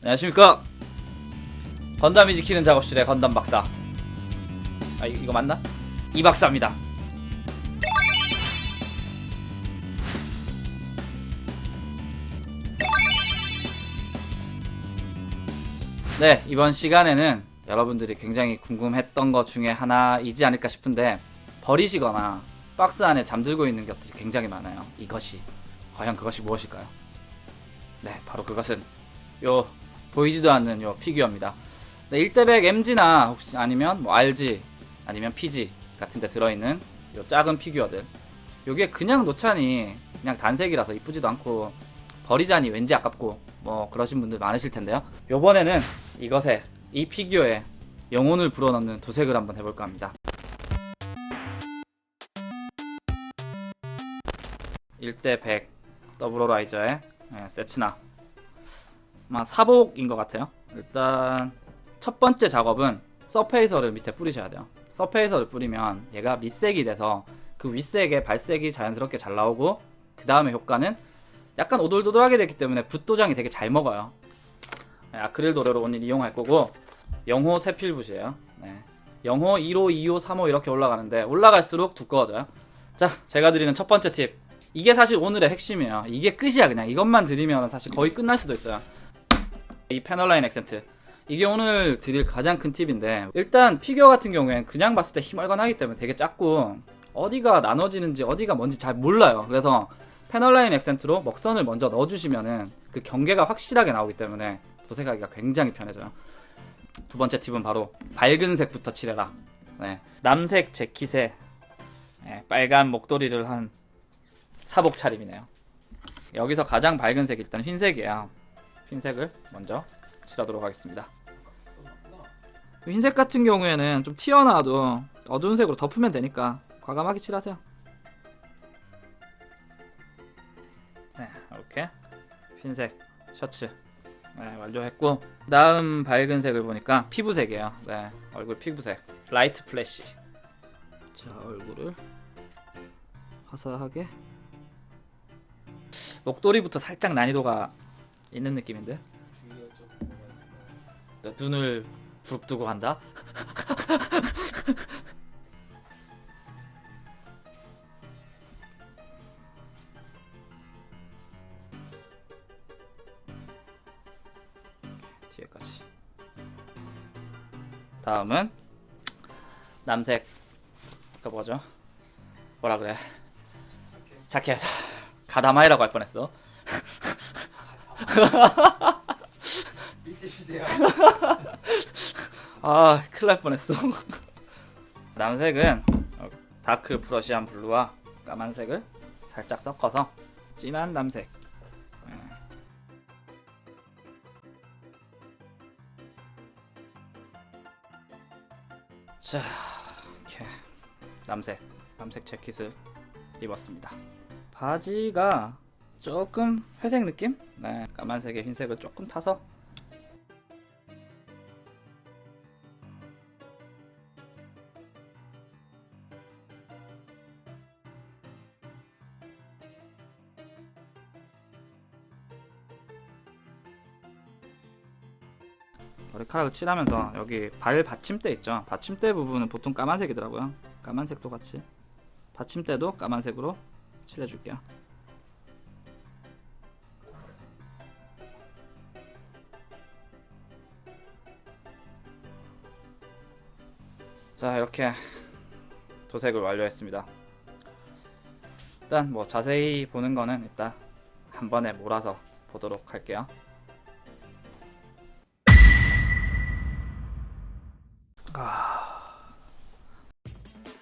안녕하십니까. 건담이 지키는 작업실의 건담 박사. 아 이거 맞나? 이 박사입니다. 네, 이번 시간에는 여러분들이 굉장히 궁금했던 것 중에 하나이지 않을까 싶은데, 버리시거나 박스 안에 잠들고 있는 것들이 굉장히 많아요. 이것이 과연 그것이 무엇일까요? 네, 바로 그것은 요 보이지도 않는 요 피규어입니다. 네, 1대100 MG나 혹시 아니면 뭐 RG 아니면 PG 같은 데 들어있는 요 작은 피규어들, 요게 그냥 놓자니 그냥 단색이라서 이쁘지도 않고 버리자니 왠지 아깝고 뭐 그러신 분들 많으실 텐데요. 요번에는 이것에, 이 피규어에 영혼을 불어넣는 도색을 한번 해볼까 합니다. 1대100 더블 호라이저의 세츠나, 아마 사복인 것 같아요. 일단 첫 번째 작업은 서페이서를 밑에 뿌리셔야 돼요. 서페이서를 뿌리면 얘가 밑색이 돼서 그 윗색에 발색이 자연스럽게 잘 나오고, 그 다음에 효과는 약간 오돌도돌하게 됐기 때문에 붓 도장이 되게 잘 먹어요. 아크릴 도료로 오늘 이용할 거고, 영호 세필붓이에요. 네. 영호 1호, 2호, 3호 이렇게 올라가는데 올라갈수록 두꺼워져요. 자, 제가 드리는 첫 번째 팁, 이게 사실 오늘의 핵심이에요. 이게 끝이야. 그냥 이것만 드리면 사실 거의 끝날 수도 있어요. 이 패널라인 액센트, 이게 오늘 드릴 가장 큰 팁인데, 일단 피규어 같은 경우엔 그냥 봤을 때 희멀건하기 때문에 되게 작고 어디가 나눠지는지 어디가 뭔지 잘 몰라요. 그래서 패널라인 액센트로 먹선을 먼저 넣어주시면은 그 경계가 확실하게 나오기 때문에 도색하기가 굉장히 편해져요. 두 번째 팁은 바로 밝은 색부터 칠해라. 네. 남색 재킷에 빨간 목도리를 한 사복 차림이네요. 여기서 가장 밝은 색이 일단 흰색이에요. 흰색을 먼저 칠하도록 하겠습니다. 흰색 같은 경우에는 좀 튀어나와도 어두운 색으로 덮으면 되니까 과감하게 칠하세요. 네, 이렇게 흰색 셔츠 완료했고, 다음 밝은 색을 보니까 피부색이에요. 네, 얼굴 피부색 라이트 플래시. 자, 얼굴을 화사하게, 목도리부터 살짝 난이도가 있는 느낌인데, 눈을 부릅뜨고 한다? 뒤에까지. 다음은 남색, 그 뭐죠? 뭐라 그래? 자켓. 가다마이라고 할 뻔했어. 일제시대야. 아, 큰일 날 뻔했어. 남색은 다크 프러시안 블루와 까만색을 살짝 섞어서 진한 남색. 자, 이렇게 남색 재킷을 입었습니다. 바지가 조금 회색 느낌? 네, 까만색에 흰색을 조금 타서 머리카락을 칠하면서 여기 발 받침대 있죠? 받침대 부분은 보통 까만색이더라고요. 까만색도 같이, 받침대도 까만색으로 칠해줄게요. 자, 이렇게 도색을 완료했습니다. 일단 뭐 자세히 보는 거는 이따 한 번에 몰아서 보도록 할게요.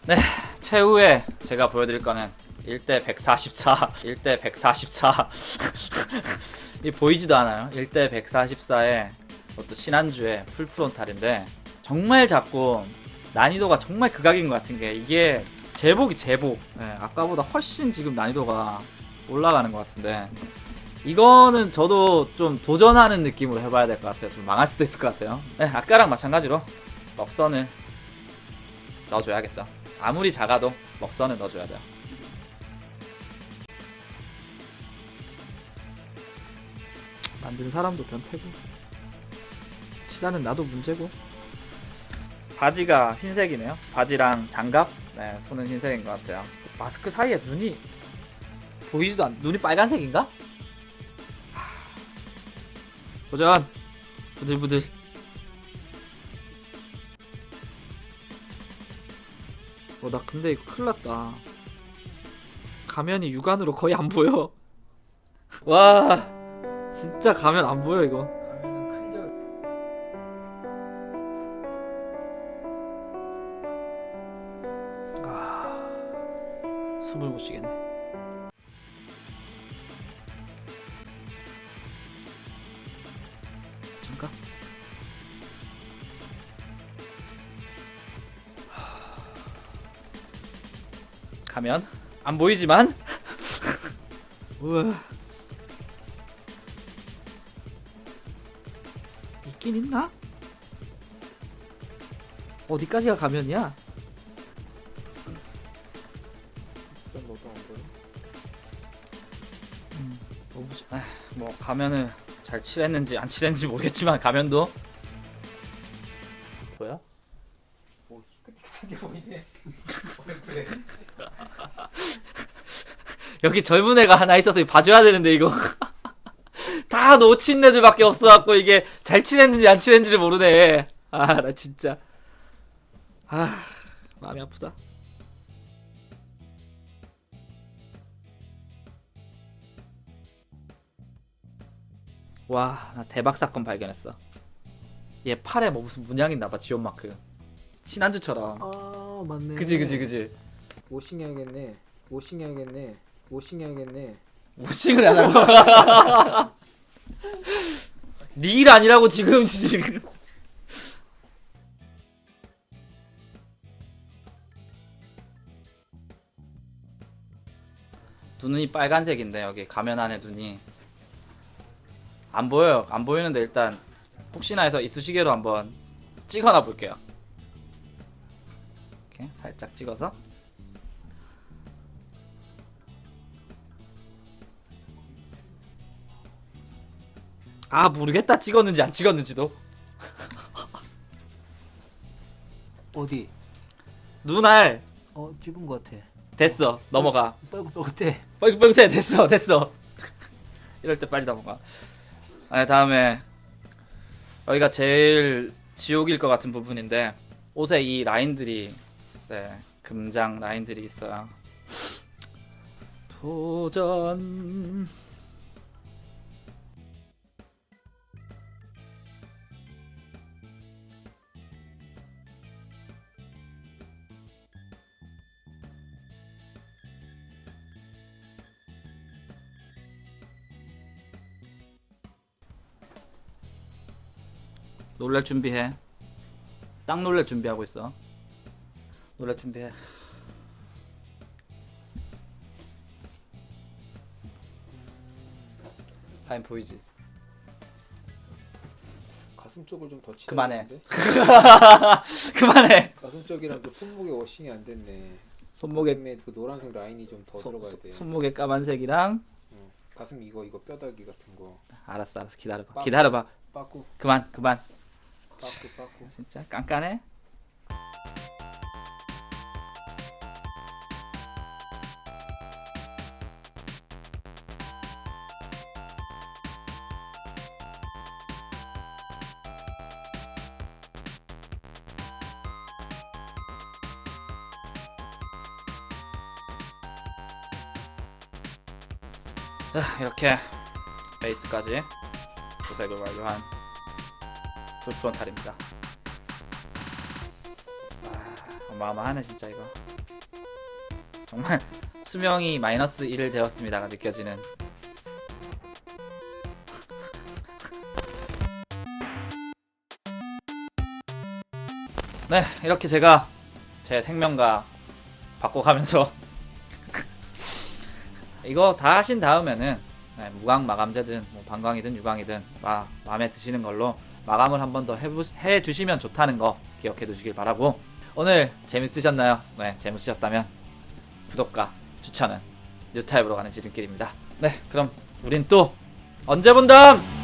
네, 최후에 제가 보여드릴 거는 1대144 1대144 이 보이지도 않아요. 1대144의 그것도 신한주의 풀프론탈인데, 정말 작고 난이도가 정말 극악인 것 같은 게, 이게 제복. 네, 아까보다 훨씬 지금 난이도가 올라가는 것 같은데, 이거는 저도 좀 도전하는 느낌으로 해봐야 될 것 같아요. 좀 망할 수도 있을 것 같아요. 네, 아까랑 마찬가지로 먹선을 넣어줘야겠죠. 아무리 작아도 먹선을 넣어줘야 돼요. 만든 사람도 변태고. 시간은 나도 문제고. 바지가 흰색이네요. 바지랑 장갑. 네, 손은 흰색인 것 같아요. 마스크 사이에 눈이 보이지도 않. 눈이 빨간색인가? 도전. 부들부들. 나 근데 이거 큰일 났다. 가면이 육안으로 거의 안 보여. 와, 진짜 가면 안 보여 이거. 가면은 클리어. 숨을 못 쉬겠네. 잠깐. 가면 안 보이지만 우와. 있긴 있나? 어디까지가 가면이야? 너도 안 보여? 뭐 가면을 잘 칠했는지 안 칠했는지 모르겠지만 가면도 뭐야? 오, 깨끗하게 보이네. 그래. 여기 젊은 애가 하나 있어서 이거 봐줘야 되는데 이거 다 놓친 애들밖에 없어갖고 이게 잘 칠했는지 안 칠했는지를 모르네. 아, 나 진짜 마음이 아프다. 와, 나 대박 사건 발견했어. 얘 팔에 뭐 무슨 문양 있나봐. 지온마크 신한주처럼. 아, 맞네. 그지. 워싱 해야겠네. 워싱 해야겠네. 워싱을 안 하고 니 일 아니라고 지금. 눈이 빨간색인데 여기 가면 안에 눈이 안 보여요. 안 보이는데 일단 혹시나 해서 이쑤시개로 한번 찍어놔 볼게요. 이렇게 살짝 찍어서. 모르겠다. 찍었는지 안 찍었는지도. 어디? 눈알 찍은 것 같아. 됐어. 넘어가. 뻘긋뻘긋해. 뻘긋뻘긋해. 됐어. 이럴 때 빨리 넘어가. 다음에 여기가 제일 지옥일 것 같은 부분인데 옷에 이 라인들이 금장 라인들이 있어요. 도전. 놀랄 준비해. 딱 놀랄 준비하고 있어. 놀랄 준비해. 타임 보이지? 가슴 쪽을 좀 더 치. 그만해. 그만해. 가슴 쪽이랑 그 손목에 워싱이 안 됐네. 손목에 가슴에 그 노란색 라인이 좀 더 들어가야 돼. 손목에 까만색이랑. 가슴 이거 뼈다귀 같은 거. 알았어. 기다려봐. 빠꾸. 그만. 빠꾸. 진짜 깐깐해. 자, 이렇게 베이스까지 도색을 완료한 풀프론탈입니다. 어마어마하네 진짜 이거. 정말 수명이 마이너스 1을 되었습니다가 느껴지는. 네, 이렇게 제가 제 생명과 바꿔가면서 이거 다 하신 다음에는 무광 마감제든 뭐 방광이든 유광이든 마음에 드시는 걸로 마감을 한 번 더 해주시면 좋다는 거 기억해 두시길 바라고, 오늘 재밌으셨나요? 네, 재밌으셨다면 구독과 추천은 뉴타입으로 가는 지름길입니다. 네, 그럼 우린 또 언제 본담!